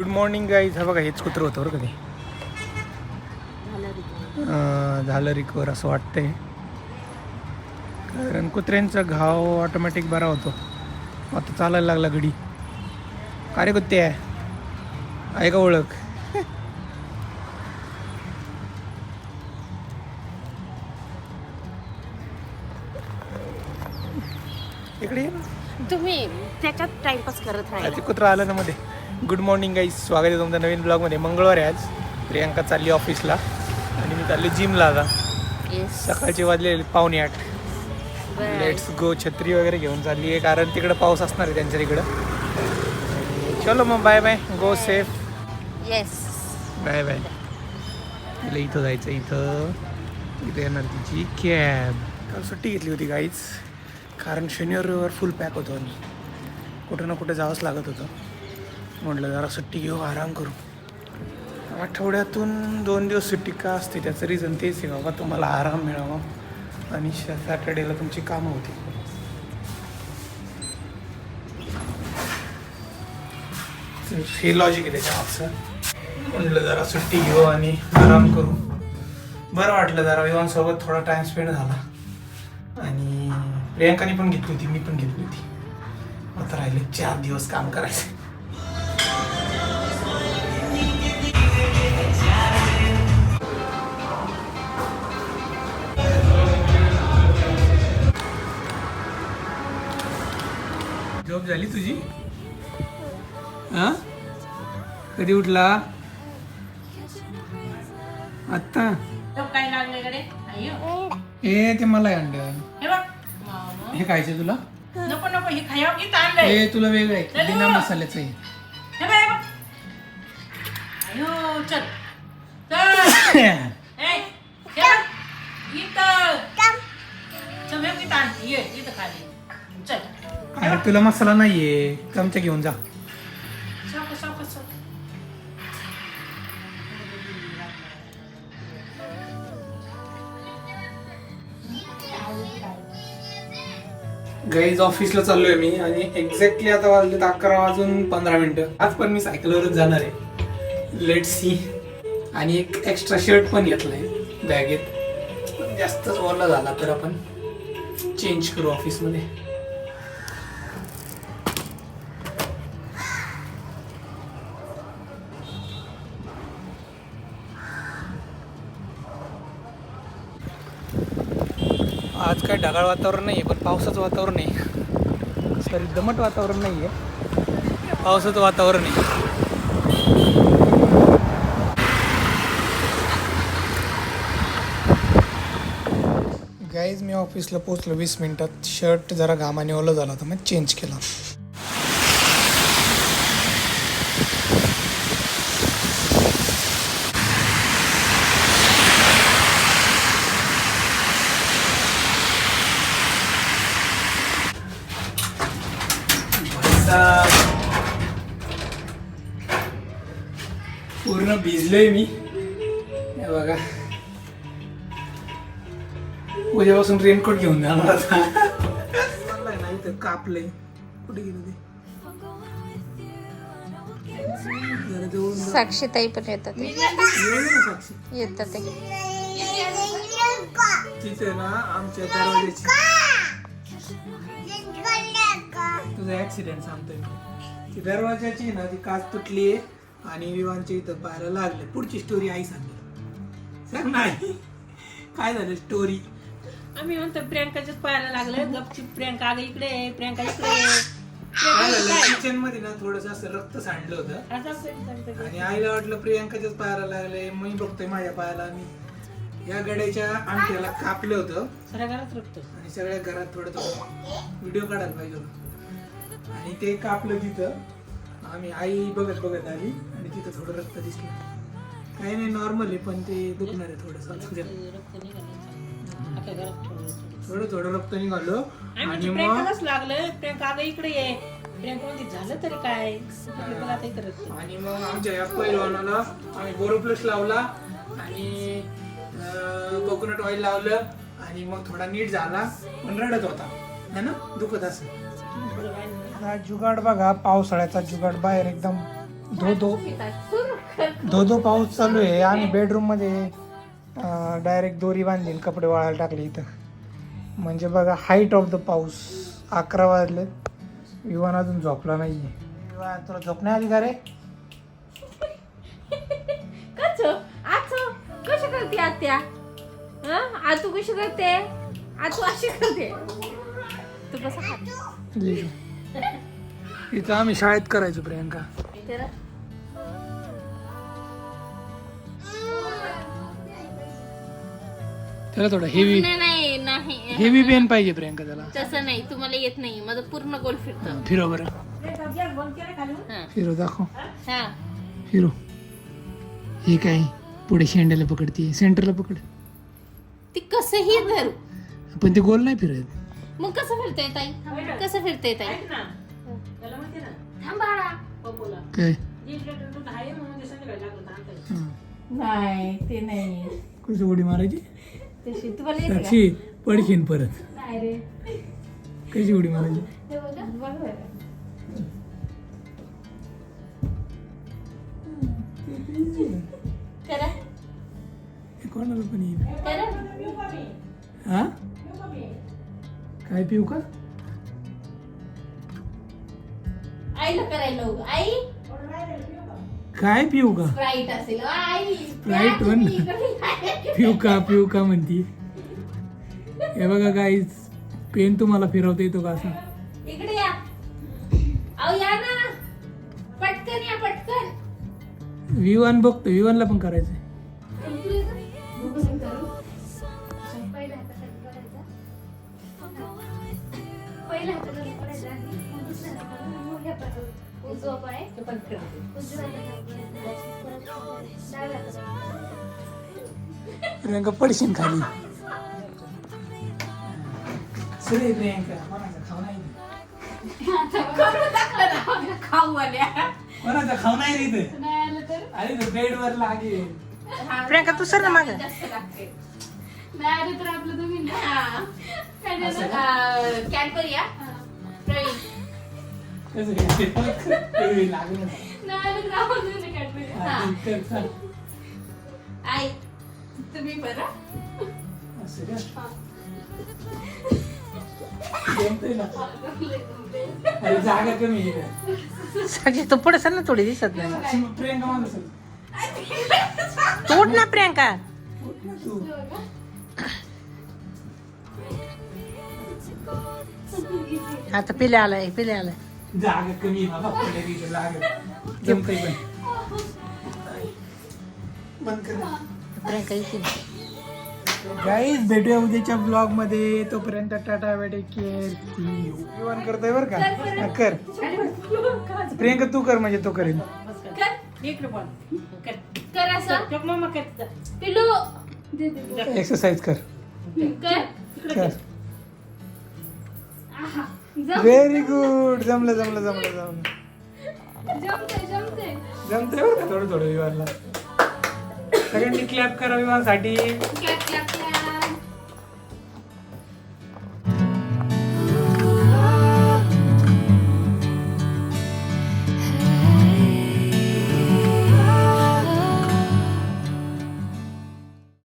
Morning guys. हा बघा हेच कुत्रं होतं बरं कधी झालं रिकवर असं वाटतंय, कारण कुत्र्यांचा घाव ऑटोमॅटिक बरा होतो. आता चालायला लागला घडी. का रे कुत्ते आहे का ओळख? इकडे ये ना. तुम्ही त्याच्यात टाइमपास करत राहा. ते कुत्रं आलं ना मध्ये. गुड मॉर्निंग गाईज, स्वागत आहे तुमच्या नवीन ब्लॉगमध्ये. मंगळवार आहे आज. प्रियांका चालली ऑफिसला आणि मी चालली जिमला. आता सकाळचे वाजले 7:45. Let's go. छत्री वगैरे घेऊन चालली आहे कारण तिकडं पाऊस असणार आहे त्यांच्या तिकडं. चलो मग bye bye. Go safe. Yes bye bye. तिला इथं जायचं. इथं येणार तिची कॅब. काल सुट्टी घेतली होती गाईज, कारण शनिवार रविवार फुल पॅक होतो आणि कुठं ना कुठं जावंच लागत होतं. म्हटलं जरा सुट्टी घेऊ, आराम करू. आठवड्यातून 2 दिवस सुट्टी का असते त्याचं रिझन तेच आहे बाबा, तुम्हाला आराम मिळावा आणि सॅटर्डेला तुमची कामं होती. हे लॉजिक आहे त्याच्या मागचं. म्हटलं जरा सुट्टी घेऊ आणि आराम करू. बरं वाटलं जरा विवांसोबत थोडा टाईम स्पेंड झाला. आणि प्रियांकाने पण घेतली होती, मी पण घेतली होती. आता राहिले 4 दिवस काम करायचं. जॉब झाली तुझी? हा, कधी उठला? आत्ता? काय लागले कडे? ए ते मला अंड हे बघ, हे खायचं तुला? नको नको, हे खाया की ताणलंय. हे तुला वेगळं आहे, बिना मसाल्याचं आहे. हे बघ, हे बघ. अयो चल चल. ए हे बघ, इथं चल. हे की ताण, ये इथं खाली चल. अरे तुला मसाला नाहीये, चमचा घेऊन जा. सावकाश सावकाश सावकाश. गाईज ऑफिसला चाललोय मी आणि एक्झॅक्टली आता वाजले 11:15. आज पण मी सायकलवरच जाणार आहे. Let see. आणि एक एक्स्ट्रा शर्ट पण घेतलाय बॅगेत. जास्तच ओला झाला तर आपण चेंज करू ऑफिसमध्ये. आज काय ढगाळ वातावरण नाही आहे, पण पावसाचं वातावरण आहे. सॉरी, दमट वातावरण नाही आहे, पावसाचं वातावरण आहे. गाईज मी ऑफिसला पोचलो 20 मिनिटात. शर्ट जरा घामाने ओलं झाला होता, मग चेंज केला. पूर्ण भिजलोय मी. हे बघा, उद्यापासून रेनकोट घेऊन जाणार आता. नाही तर कापले. कुठे गेलो ते? साक्षीताई पण येतात. साक्षी येतात ते तिथे ना आमच्या दरवाजाची. तुझा ऍक्सिडेंट सांगतोय मी. ती दरवाजाची ना ती काच तुटली आहे आणि विवानच्या इथं पाहायला लागले. पुढची स्टोरी आई सांगली. सांग नाही काय झालं स्टोरी. आम्ही म्हणतो प्रियांकाच्याच पाहायला लागलं. गपचीप प्रियांका आग इकडे, प्रियांका इकडे. काय झालं, किचन मध्ये ना थोडस असं रक्त सांडलं होतं आणि आईला वाटलं प्रियांकाच्याच पायाला लागले. मी बघतोय माझ्या पायाला. आणि या गड्याच्या अंगठ्याला कापलं होतं सगळ्या घरात रक्त आणि सगळ्या घरात थोडं थोडं व्हिडिओ काढायला पाहिजे होतं. आणि ते कापलं तिथं. आम्ही आई बघत बघत आली आणि तिथं थोडं रक्त दिसलं. काही नाही, नॉर्मल आहे, पण ते दुखणार आहे थोडंसं. थोडं थोडं रक्त निघालं आणि मग लागलं. प्रियांका आग इकडे ये. प्रियांका मध्ये झालं तरी काय. आणि मग आमच्या या पहिलवानाला आम्ही बोरोप्लस लावला आणि कोकोनट ऑइल लावलं आणि मग थोडा नीट झाला, पण रडत होता है ना, दुखत असं. जुगाड बघा, पावसाळ्याचा जुगाड बाहेर एकदम धो पाऊस चालू आहे. आम्ही बेडरूम मध्ये डायरेक्ट दोरी बांधली, कपडे वाळायला टाकले इथं. म्हणजे बघा हाईट ऑफ द पाऊस. 11 वाजले, विवान अजून झोपला नाहीये. विवान तुला झोप नाही आली का रे? कशी करते आत्या? आतू कशी करते? आतू अशी करते. तू कसं खाते? इथं आम्ही शाळेत करायचो प्रियंका. त्याला थोडं हेवी हेवी पेन पाहिजे प्रियंका त्याला. तसं नाही, तुम्हाला येत नाही. माझं पूर्ण गोल फिरतं. फिरो बरं, फिरो दाखव, फिरो. हे काय पुढे शेंड्याला पकडते, सेंटरला पकड. ती कसंही धरू, पण ते गोल नाही फिरत. मग कसं फिरतंय ताई? कसं फिरतंय ताई? थांबा. काय नाही ते नाही. कसं उडी मारायची? तशी तुम्हाला येते का? साक्षी पडशीन परत. नाही रे. कशी उडी मारायची? हे बघा, बघ बरं. करा हे कोणाला पण येईल. करा. हा काय पिऊ का? आईला करायला लावू. आई काय पिऊ का? स्प्राईट असेल. आई स्प्राईट वन. पिऊ का म्हणती. हे बघा गाईज, पेन तुम्हाला फिरवता येतो का असं? इकडे या. अहो या ना, पटकन या, पटकन. विवान बघतो, विवानला पण करायचंय. प्रियंका पडशीन खाली. सरे प्रियंका, कोणाचा खाऊ नाही. खाऊ आल्या. कोणाचा खाऊ नाही रे इथे. अरे बेड वर लागे. प्रियंका तू सर ना मागे. नाही तर आपलं तुम्ही कॅडबरी या प्रवीण. आई तुम्ही बरं. जागा कमी. तू पुढे सर ना, थोडी दिसत नाही. प्रियंका मागे सर. तोड ना प्रियंका. तू आता पिले आलाय. जागा कमी आहे बाबा. लागत जमतंय पण. बंद कर. प्रियंका येते. गाईज भेटूया उद्याच्या ब्लॉग मध्ये. तोपर्यंत टाटा बेटे केअर. विवान करतोय बरं का? हा, कर. प्रियंका तू कर, म्हणजे तो करेल. कर असं. पिलू एक्सरसाइज कर. कर. Very good. जमलं. जमते जमतंय बरं का थोडं विवानला. सगळ्यांनी क्लॅप करा विवानसाठी. Clap clap clap.